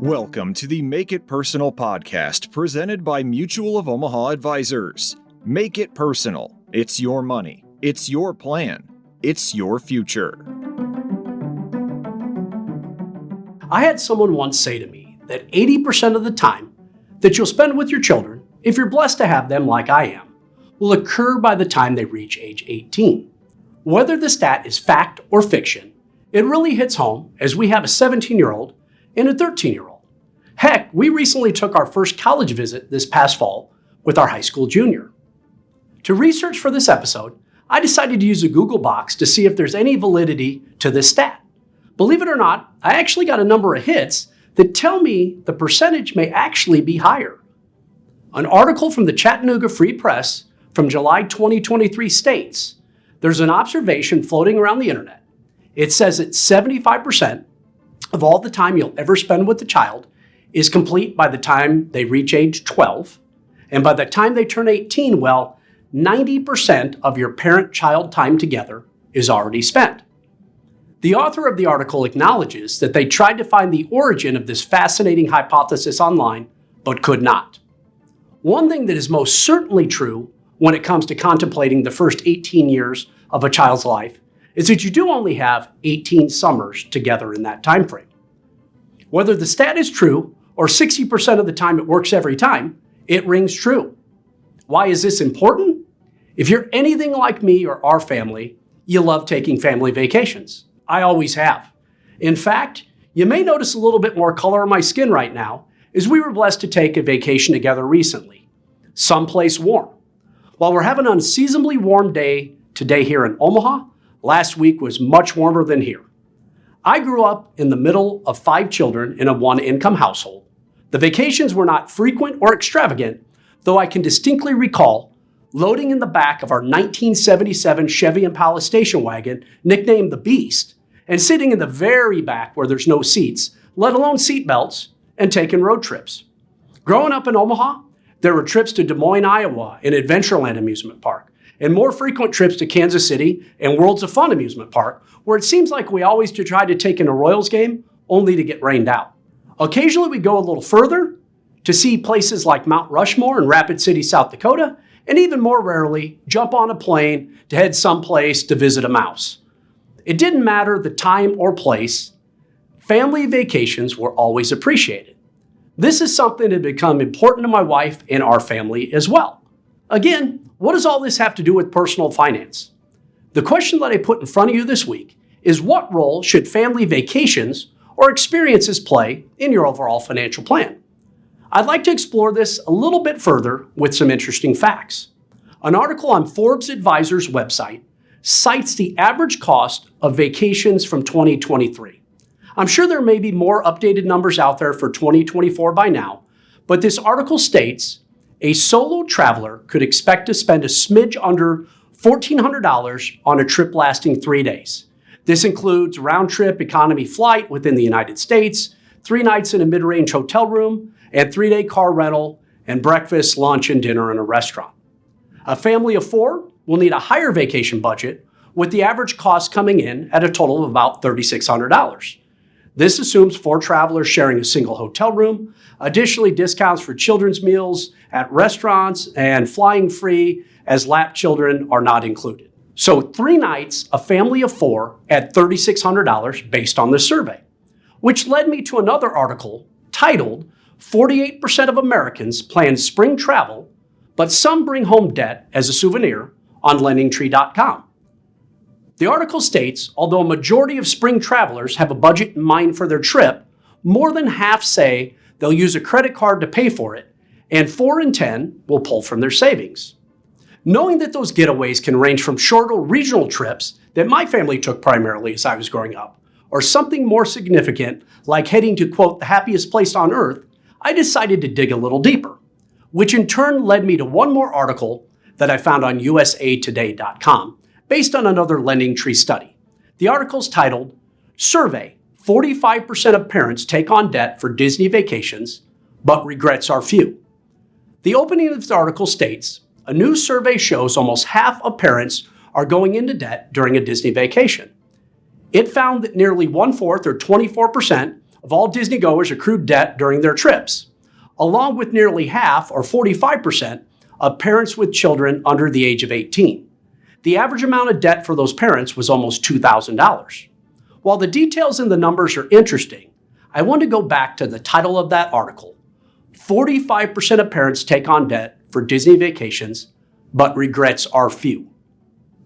Welcome to the Make It Personal podcast presented by Mutual of Omaha Advisors. Make it personal. It's your money. It's your plan. It's your future. I had someone once say to me that 80% of the time that you'll spend with your children, if you're blessed to have them like I am, will occur by the time they reach age 18. Whether the stat is fact or fiction, it really hits home as we have a 17-year-old and a 13-year-old. Heck, we recently took our first college visit this past fall with our high school junior. To research for this episode, I decided to use a Google box to see if there's any validity to this stat. Believe it or not, I actually got a number of hits that tell me the percentage may actually be higher. An article from the Chattanooga Free Press from July 2023 states, there's an observation floating around the internet. It says that 75% of all the time you'll ever spend with a child is complete by the time they reach age 12. And by the time they turn 18, 90% of your parent-child time together is already spent. The author of the article acknowledges that they tried to find the origin of this fascinating hypothesis online, but could not. One thing that is most certainly true when it comes to contemplating the first 18 years of a child's life is that you do only have 18 summers together in that time frame. Whether the stat is true or 60% of the time it works every time, it rings true. Why is this important? If you're anything like me or our family, you love taking family vacations. I always have. In fact, you may notice a little bit more color on my skin right now as we were blessed to take a vacation together recently, someplace warm. While we're having an unseasonably warm day today here in Omaha, last week was much warmer than here. I grew up in the middle of 5 children in a one-income household. The vacations were not frequent or extravagant, though I can distinctly recall loading in the back of our 1977 Chevy Impala station wagon, nicknamed the Beast, and sitting in the very back where there's no seats, let alone seat belts, and taking road trips. Growing up in Omaha, there were trips to Des Moines, Iowa, and Adventureland Amusement Park, and more frequent trips to Kansas City and Worlds of Fun Amusement Park, where it seems like we always try to take in a Royals game only to get rained out. Occasionally we go a little further to see places like Mount Rushmore in Rapid City, South Dakota, and even more rarely jump on a plane to head someplace to visit a mouse. It didn't matter the time or place, family vacations were always appreciated. This is something that had become important to my wife and our family as well. Again, what does all this have to do with personal finance? The question that I put in front of you this week is, what role should family vacations or experiences play in your overall financial plan? I'd like to explore this a little bit further with some interesting facts. An article on Forbes Advisor's website cites the average cost of vacations from 2023. I'm sure there may be more updated numbers out there for 2024 by now, but this article states a solo traveler could expect to spend a smidge under $1,400 on a trip lasting 3 days. This includes round-trip economy flight within the United States, 3 nights in a mid-range hotel room, and 3-day car rental, and breakfast, lunch, and dinner in a restaurant. A family of 4 will need a higher vacation budget, with the average cost coming in at a total of about $3,600. This assumes 4 travelers sharing a single hotel room, additionally discounts for children's meals at restaurants, and flying free as lap children are not included. So 3 nights, a family of 4 at $3,600 based on this survey, which led me to another article titled 48% of Americans plan spring travel, but some bring home debt as a souvenir on lendingtree.com. The article states, although a majority of spring travelers have a budget in mind for their trip, more than half say they'll use a credit card to pay for it, and 4 in 10 will pull from their savings. Knowing that those getaways can range from shorter regional trips that my family took primarily as I was growing up, or something more significant like heading to, quote, the happiest place on earth, I decided to dig a little deeper, which in turn led me to one more article that I found on usatoday.com based on another LendingTree study. The article's titled, Survey, 45% of parents take on debt for Disney vacations, but regrets are few. The opening of this article states, a new survey shows almost half of parents are going into debt during a Disney vacation. It found that nearly 1/4 or 24% of all Disney goers accrued debt during their trips, along with nearly half, or 45%, of parents with children under the age of 18. The average amount of debt for those parents was almost $2,000. While the details in the numbers are interesting, I want to go back to the title of that article. 45% of parents take on debt for Disney vacations, but regrets are few.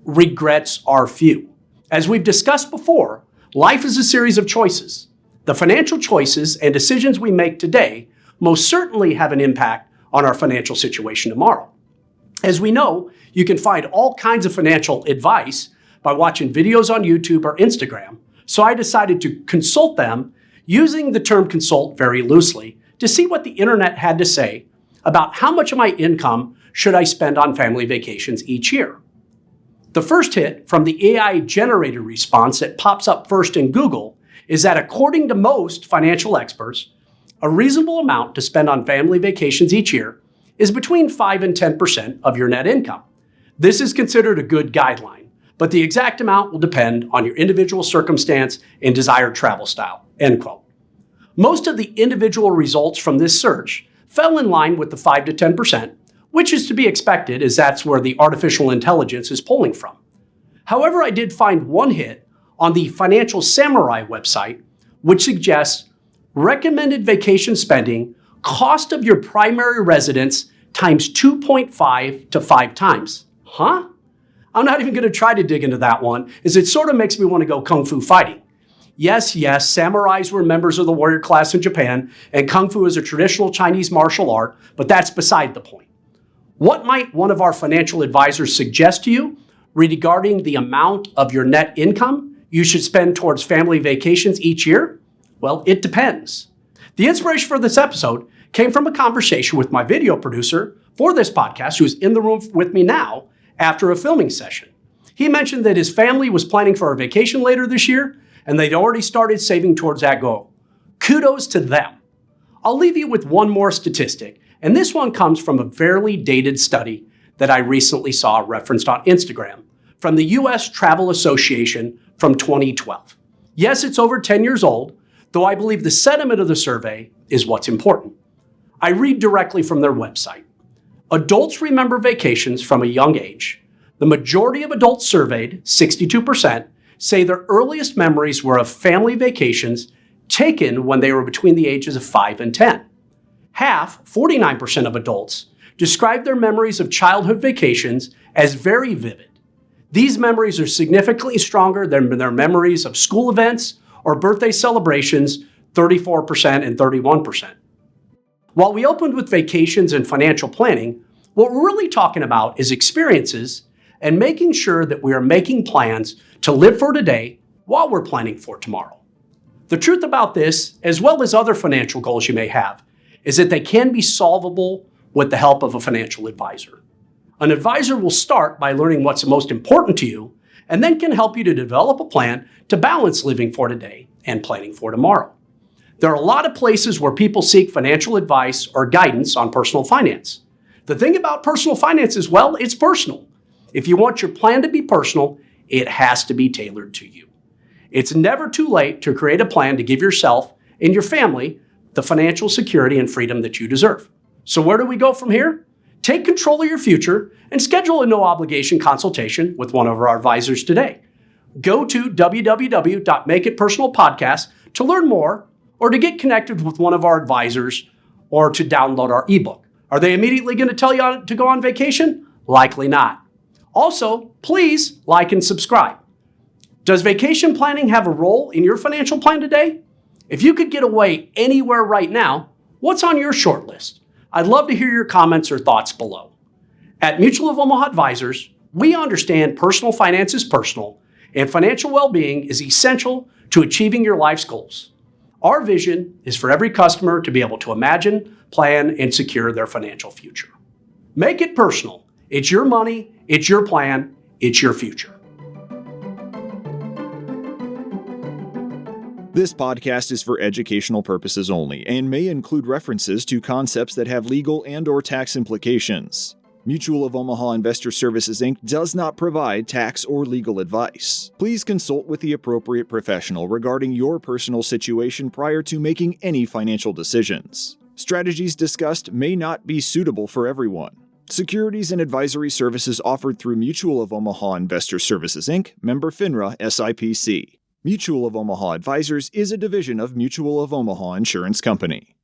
Regrets are few. As we've discussed before, life is a series of choices. The financial choices and decisions we make today most certainly have an impact on our financial situation tomorrow. As we know, you can find all kinds of financial advice by watching videos on YouTube or Instagram, so I decided to consult them using the term consult very loosely to see what the internet had to say about how much of my income should I spend on family vacations each year. The first hit from the AI-generated response that pops up first in Google is that according to most financial experts, a reasonable amount to spend on family vacations each year is between 5 and 10% of your net income. This is considered a good guideline, but the exact amount will depend on your individual circumstance and desired travel style, end quote. Most of the individual results from this search fell in line with the 5 to 10%, which is to be expected as that's where the artificial intelligence is pulling from. However, I did find one hit on the Financial Samurai website, which suggests recommended vacation spending cost of your primary residence times 2.5 to 5 times. Huh? I'm not even going to try to dig into that one, as it sort of makes me want to go kung fu fighting. Yes, samurais were members of the warrior class in Japan, and kung fu is a traditional Chinese martial art, but that's beside the point. What might one of our financial advisors suggest to you regarding the amount of your net income you should spend towards family vacations each year? Well, it depends. The inspiration for this episode came from a conversation with my video producer for this podcast, who's in the room with me now after a filming session. He mentioned that his family was planning for a vacation later this year, and they'd already started saving towards that goal. Kudos to them. I'll leave you with one more statistic, and this one comes from a fairly dated study that I recently saw referenced on Instagram from the U.S. Travel Association from 2012. Yes, it's over 10 years old, though I believe the sentiment of the survey is what's important. I read directly from their website. Adults remember vacations from a young age. The majority of adults surveyed, 62%, say their earliest memories were of family vacations taken when they were between the ages of 5 and 10. Half, 49% of adults, describe their memories of childhood vacations as very vivid. These memories are significantly stronger than their memories of school events or birthday celebrations, 34% and 31%. While we opened with vacations and financial planning, what we're really talking about is experiences and making sure that we are making plans to live for today while we're planning for tomorrow. The truth about this, as well as other financial goals you may have, is that they can be solvable with the help of a financial advisor. An advisor will start by learning what's most important to you and then can help you to develop a plan to balance living for today and planning for tomorrow. There are a lot of places where people seek financial advice or guidance on personal finance. The thing about personal finance is, well, it's personal. If you want your plan to be personal, it has to be tailored to you. It's never too late to create a plan to give yourself and your family the financial security and freedom that you deserve. So where do we go from here? Take control of your future and schedule a no-obligation consultation with one of our advisors today. Go to www.makeitpersonalpodcast to learn more or to get connected with one of our advisors or to download our ebook. Are they immediately going to tell you to go on vacation? Likely not. Also, please like and subscribe. Does vacation planning have a role in your financial plan today? If you could get away anywhere right now, what's on your short list? I'd love to hear your comments or thoughts below. At Mutual of Omaha Advisors, we understand personal finance is personal, and financial well-being is essential to achieving your life's goals. Our vision is for every customer to be able to imagine, plan, and secure their financial future. Make it personal. It's your money, it's your plan, it's your future. This podcast is for educational purposes only and may include references to concepts that have legal and/or tax implications. Mutual of Omaha Investor Services, Inc. does not provide tax or legal advice. Please consult with the appropriate professional regarding your personal situation prior to making any financial decisions. Strategies discussed may not be suitable for everyone. Securities and advisory services offered through Mutual of Omaha Investor Services, Inc., member FINRA SIPC. Mutual of Omaha Advisors is a division of Mutual of Omaha Insurance Company.